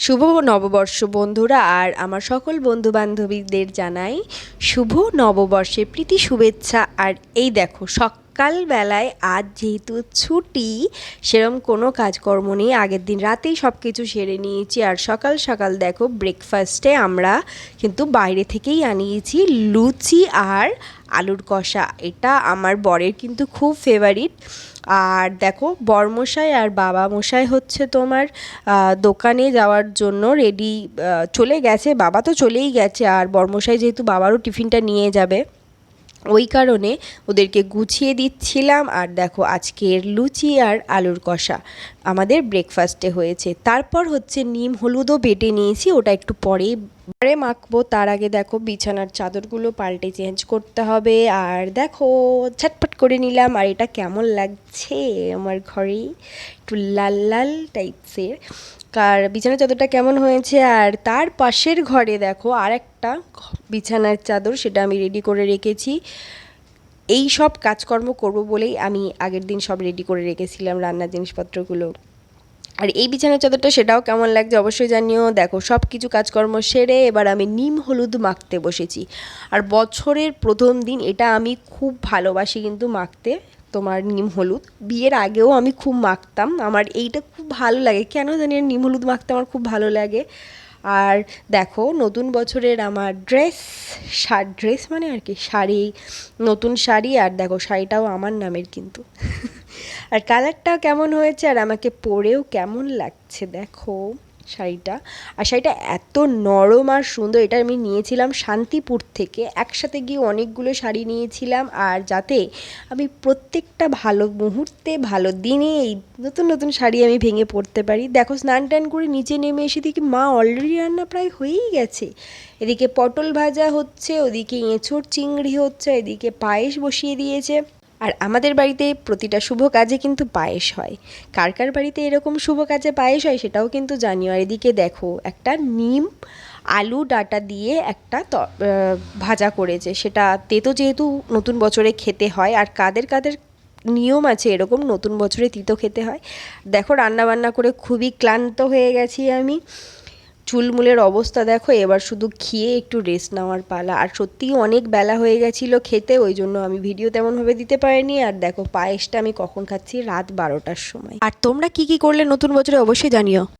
শুভ নববর্ষ বন্ধুরা, আর আমার সকল বন্ধু বান্ধবীদের জানাই শুভ নববর্ষের প্রীতি শুভেচ্ছা। আর এই দেখো সকালবেলায় আজ যেহেতু ছুটি, সেরম কোনো কাজকর্ম নেই, আগের দিন রাতেই সব কিছু সেরে নিয়েছি। আর সকাল সকাল দেখো ব্রেকফাস্টে আমরা কিন্তু বাইরে থেকেই আনিয়েছি লুচি আর আলুর কষা। এটা আমার বরের কিন্তু খুব ফেভারিট। আর দেখো বরমশাই আর বাবা মশাই হচ্ছে তোমার দোকানে যাওয়ার জন্য রেডি, চলে গেছে। বাবা তো চলেই গেছে, আর বরমশাই যেহেতু বাবারও টিফিনটা নিয়ে যাবে, ওই কারণে ওদেরকে গুছিয়ে দিচ্ছিলাম। আর দেখো আজকের লুচি আর আলুর কষা আমাদের ব্রেকফাস্টে হয়েছে। তারপর হচ্ছে নিম হলুদও বেটে নিয়েছি, ওটা একটু পরেই মাখবো। তার আগে দেখো বিছানার চাদরগুলো পাল্টে চেঞ্জ করতে হবে। আর দেখো ঝটপট করে নিলাম। আর এটা কেমন লাগছে আমার ঘরে, একটু লাল লাল টাইপসের। আর বিছানার চাদরটা কেমন হয়েছে। আর তার পাশের ঘরে দেখো আর একটা বিছানার চাদর, সেটা আমি রেডি করে রেখেছি। এই সব কাজকর্ম করব বলেই আমি আগের দিন সব রেডি করে রেখেছিলাম রান্নার জিনিসপত্রগুলো। আর এই বিছানার চাদরটা সেটাও কেমন লাগছে অবশ্যই জানিও। দেখো সব কিছু কাজকর্ম সেরে এবার আমি নিম হলুদ মাখতে বসেছি। আর বছরের প্রথম দিন এটা আমি খুব ভালোবাসি কিন্তু মাখতে, তোমার নিম হলুদ। বিয়ের আগেও আমি খুব মাখতাম, আমার এইটা খুব ভালো লাগে, কেন জানি না নিম হলুদ মাখতে আমার খুব ভালো লাগে। আর দেখো নতুন বছরের আমার ড্রেস মানে আর কি শাড়ি, নতুন শাড়ি। আর দেখো শাড়িটাও আমার নামের কিন্তু। আর কালারটাও কেমন হয়েছে, আর আমাকে পরেও কেমন লাগছে দেখো শাড়িটা। আর শাড়িটা এত নরম আর সুন্দর। এটা আমি নিয়েছিলাম শান্তিপুর থেকে, একসাথে গিয়ে অনেকগুলো শাড়ি নিয়েছিলাম। আর যাতে আমি প্রত্যেকটা ভালো মুহূর্তে ভালো দিনে এই নতুন নতুন শাড়ি আমি ভেঙে পরতে পারি। দেখো স্নান টান করে নিচে নেমে এসে দেখি মা অলরেডি রান্না প্রায় হয়েই গেছে। এদিকে পটল ভাজা হচ্ছে, ওদিকে এঁচোড় চিংড়ি হচ্ছে, এদিকে পায়েস বসিয়ে দিয়েছে। আর আমাদের বাড়িতে প্রতিটা শুভ কাজে কিন্তু পায়েস হয়। কার কার বাড়িতে এরকম শুভ কাজে পায়েস হয় সেটাও কিন্তু জানিও। আর এদিকে দেখো একটা নিম আলু ডাঁটা দিয়ে একটা ভাজা করেছে, সেটা তেতো যেহেতু নতুন বছরে খেতে হয়। আর কাদের কাদের নিয়ম আছে এরকম নতুন বছরে তিতো খেতে হয়। দেখো রান্না বান্না করে খুবই ক্লান্ত হয়ে গেছি আমি, চুলমুলের অবস্থা দেখো। এবার শুধু খেয়ে একটু রেস্ট নেওয়ার পালা। আর সত্যিই অনেক বেলা হয়ে গেছিলো খেতে, ওই জন্য আমি ভিডিও তেমনভাবে দিতে পারিনি। আর দেখো পায়েসটা আমি কখন খাচ্ছি, রাত 12টার সময়। আর তোমরা কি কি করলে নতুন বছরে অবশ্যই জানিও।